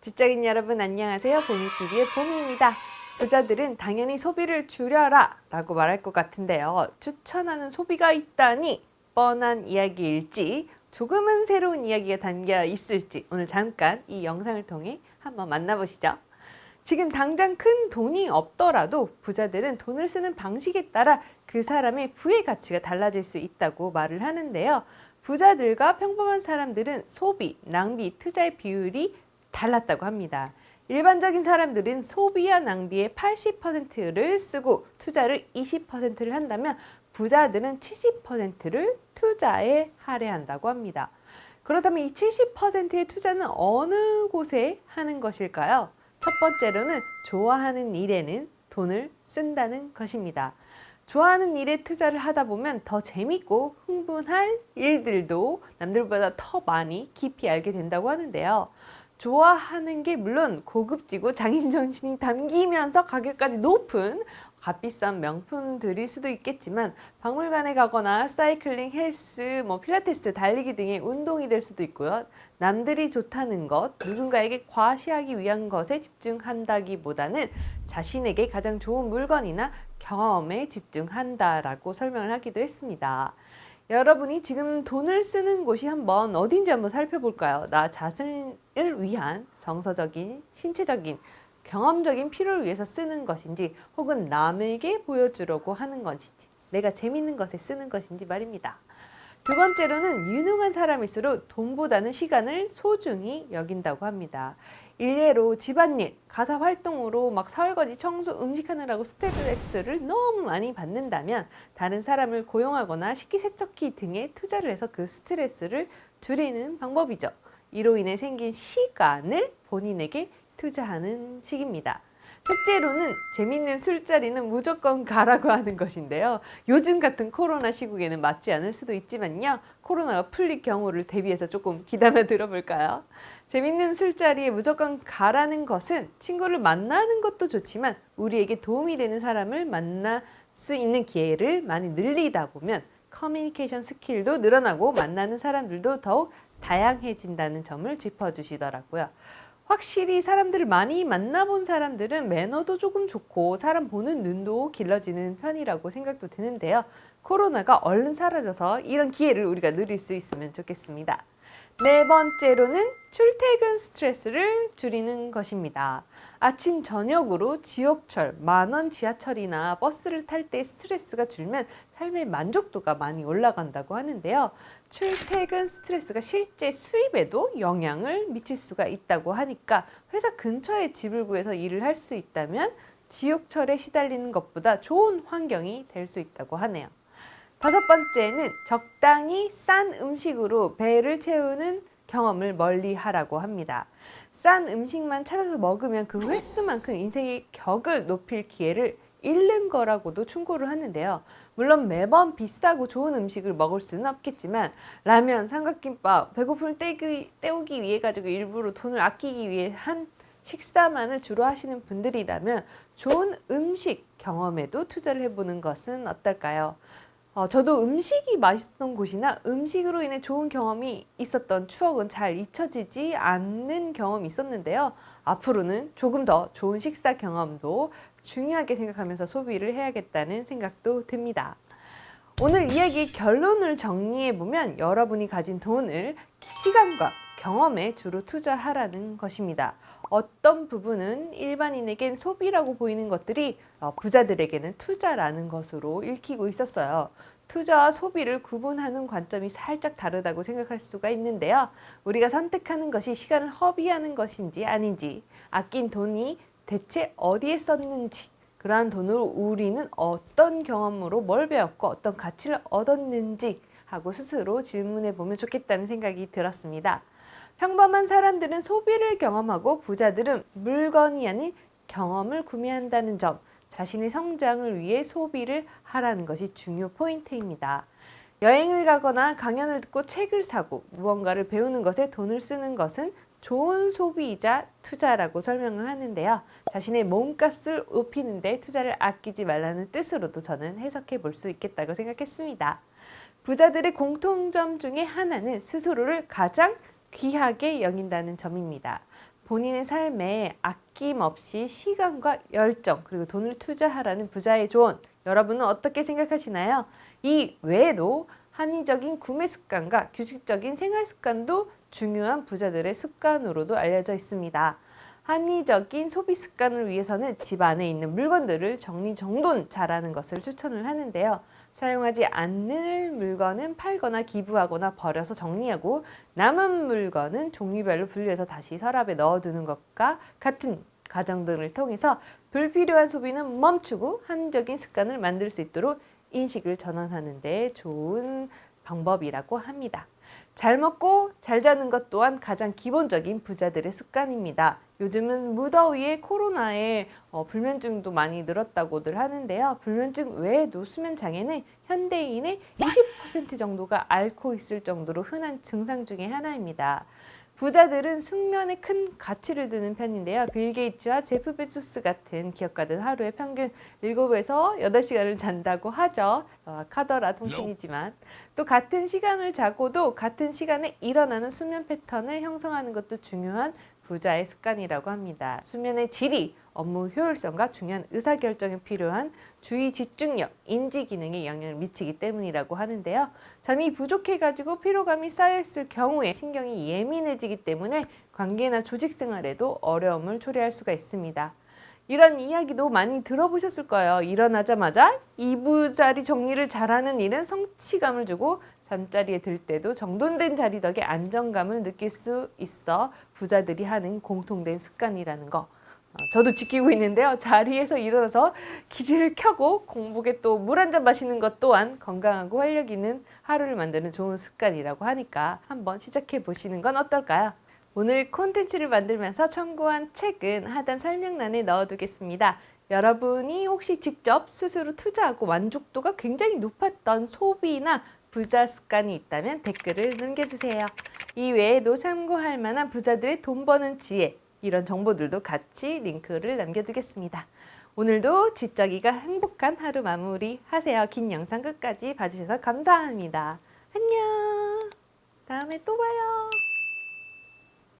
직장인 여러분 안녕하세요. 보미TV의 보미입니다. 부자들은 당연히 소비를 줄여라 라고 말할 것 같은데요. 추천하는 소비가 있다니 뻔한 이야기일지 조금은 새로운 이야기가 담겨 있을지 오늘 잠깐 이 영상을 통해 한번 만나보시죠. 지금 당장 큰 돈이 없더라도 부자들은 돈을 쓰는 방식에 따라 그 사람의 부의 가치가 달라질 수 있다고 말을 하는데요. 부자들과 평범한 사람들은 소비, 낭비, 투자의 비율이 달랐다고 합니다. 일반적인 사람들은 소비와 낭비의 80%를 쓰고 투자를 20%를 한다면 부자들은 70%를 투자에 할애한다고 합니다. 그렇다면 이 70%의 투자는 어느 곳에 하는 것일까요? 첫 번째로는 좋아하는 일에는 돈을 쓴다는 것입니다. 좋아하는 일에 투자를 하다 보면 더 재밌고 흥분할 일들도 남들보다 더 많이 깊이 알게 된다고 하는데요. 좋아하는 게 물론 고급지고 장인정신이 담기면서 가격까지 높은 값비싼 명품들일 수도 있겠지만 박물관에 가거나 사이클링, 헬스, 필라테스, 달리기 등의 운동이 될 수도 있고요. 남들이 좋다는 것, 누군가에게 과시하기 위한 것에 집중한다기보다는 자신에게 가장 좋은 물건이나 경험에 집중한다라고 설명을 하기도 했습니다. 여러분이 지금 돈을 쓰는 곳이 어딘지 한번 살펴볼까요? 나 자신을 위한 정서적인, 신체적인, 경험적인 필요를 위해서 쓰는 것인지 혹은 남에게 보여주려고 하는 것인지 내가 재밌는 것에 쓰는 것인지 말입니다. 두 번째로는 유능한 사람일수록 돈보다는 시간을 소중히 여긴다고 합니다. 일례로 집안일, 가사 활동으로 설거지, 청소, 음식하느라고 스트레스를 너무 많이 받는다면 다른 사람을 고용하거나 식기세척기 등에 투자를 해서 그 스트레스를 줄이는 방법이죠. 이로 인해 생긴 시간을 본인에게 투자하는 식입니다. 셋째로는 재밌는 술자리는 무조건 가라고 하는 것인데요. 요즘 같은 코로나 시국에는 맞지 않을 수도 있지만요. 코로나가 풀릴 경우를 대비해서 조금 귀담아 들어볼까요? 재밌는 술자리에 무조건 가라는 것은 친구를 만나는 것도 좋지만 우리에게 도움이 되는 사람을 만날 수 있는 기회를 많이 늘리다 보면 커뮤니케이션 스킬도 늘어나고 만나는 사람들도 더욱 다양해진다는 점을 짚어주시더라고요. 확실히 사람들을 많이 만나본 사람들은 매너도 조금 좋고 사람 보는 눈도 길러지는 편이라고 생각도 드는데요. 코로나가 얼른 사라져서 이런 기회를 우리가 누릴 수 있으면 좋겠습니다. 네 번째로는 출퇴근 스트레스를 줄이는 것입니다. 아침 저녁으로 지옥철, 만원 지하철이나 버스를 탈 때 스트레스가 줄면 삶의 만족도가 많이 올라간다고 하는데요. 출퇴근 스트레스가 실제 수입에도 영향을 미칠 수가 있다고 하니까 회사 근처에 집을 구해서 일을 할 수 있다면 지옥철에 시달리는 것보다 좋은 환경이 될 수 있다고 하네요. 다섯 번째는 적당히 싼 음식으로 배를 채우는 경험을 멀리 하라고 합니다. 싼 음식만 찾아서 먹으면 그 횟수만큼 인생의 격을 높일 기회를 잃는 거라고도 충고를 하는데요. 물론 매번 비싸고 좋은 음식을 먹을 수는 없겠지만 라면, 삼각김밥, 배고픔을 때우기 위해 가지고 일부러 돈을 아끼기 위해 한 식사만을 주로 하시는 분들이라면 좋은 음식 경험에도 투자를 해보는 것은 어떨까요? 저도 음식이 맛있던 곳이나 음식으로 인해 좋은 경험이 있었던 추억은 잘 잊혀지지 않는 경험이 있었는데요. 앞으로는 조금 더 좋은 식사 경험도 중요하게 생각하면서 소비를 해야겠다는 생각도 듭니다. 오늘 이야기 결론을 정리해보면 여러분이 가진 돈을 시간과 경험에 주로 투자하라는 것입니다. 어떤 부분은 일반인에겐 소비라고 보이는 것들이 부자들에게는 투자라는 것으로 읽히고 있었어요. 투자와 소비를 구분하는 관점이 살짝 다르다고 생각할 수가 있는데요. 우리가 선택하는 것이 시간을 허비하는 것인지 아닌지, 아낀 돈이 대체 어디에 썼는지, 그러한 돈으로 우리는 어떤 경험으로 뭘 배웠고 어떤 가치를 얻었는지 하고 스스로 질문해 보면 좋겠다는 생각이 들었습니다. 평범한 사람들은 소비를 경험하고 부자들은 물건이 아닌 경험을 구매한다는 점, 자신의 성장을 위해 소비를 하라는 것이 중요 포인트입니다. 여행을 가거나 강연을 듣고 책을 사고 무언가를 배우는 것에 돈을 쓰는 것은 좋은 소비이자 투자라고 설명을 하는데요. 자신의 몸값을 높이는 데 투자를 아끼지 말라는 뜻으로도 저는 해석해 볼 수 있겠다고 생각했습니다. 부자들의 공통점 중에 하나는 스스로를 가장 귀하게 여긴다는 점입니다. 본인의 삶에 아낌없이 시간과 열정 그리고 돈을 투자하라는 부자의 조언, 여러분은 어떻게 생각하시나요? 이 외에도 합리적인 구매 습관과 규칙적인 생활 습관도 중요한 부자들의 습관으로도 알려져 있습니다. 합리적인 소비 습관을 위해서는 집 안에 있는 물건들을 정리정돈 잘하는 것을 추천을 하는데요. 사용하지 않을 물건은 팔거나 기부하거나 버려서 정리하고, 남은 물건은 종류별로 분류해서 다시 서랍에 넣어두는 것과 같은 과정들을 통해서 불필요한 소비는 멈추고 합리적인 습관을 만들 수 있도록 인식을 전환하는 데 좋은 방법이라고 합니다. 잘 먹고 잘 자는 것 또한 가장 기본적인 부자들의 습관입니다. 요즘은 무더위에 코로나에 불면증도 많이 늘었다고들 하는데요. 불면증 외에도 수면 장애는 현대인의 20% 정도가 앓고 있을 정도로 흔한 증상 중에 하나입니다. 부자들은 숙면에 큰 가치를 두는 편인데요. 빌 게이츠와 제프 베조스 같은 기업가들은 하루에 평균 7에서 8시간을 잔다고 하죠. 카더라 통신이지만. 또 같은 시간을 자고도 같은 시간에 일어나는 수면 패턴을 형성하는 것도 중요한 부자의 습관이라고 합니다. 수면의 질이 업무 효율성과 중요한 의사결정에 필요한 주의 집중력, 인지 기능에 영향을 미치기 때문이라고 하는데요. 잠이 부족해가지고 피로감이 쌓여있을 경우에 신경이 예민해지기 때문에 관계나 조직 생활에도 어려움을 초래할 수가 있습니다. 이런 이야기도 많이 들어보셨을 거예요. 일어나자마자 이부자리 정리를 잘하는 일은 성취감을 주고 잠자리에 들 때도 정돈된 자리 덕에 안정감을 느낄 수 있어 부자들이 하는 공통된 습관이라는 거. 저도 지키고 있는데요. 자리에서 일어나서 기지를 켜고 공복에 또 물 한 잔 마시는 것 또한 건강하고 활력 있는 하루를 만드는 좋은 습관이라고 하니까 한번 시작해 보시는 건 어떨까요? 오늘 콘텐츠를 만들면서 참고한 책은 하단 설명란에 넣어두겠습니다. 여러분이 혹시 직접 스스로 투자하고 만족도가 굉장히 높았던 소비나 부자 습관이 있다면 댓글을 남겨주세요. 이 외에도 참고할 만한 부자들의 돈 버는 지혜, 이런 정보들도 같이 링크를 남겨두겠습니다. 오늘도 지적이가 행복한 하루 마무리하세요. 긴 영상 끝까지 봐주셔서 감사합니다. 안녕. 다음에 또 봐요.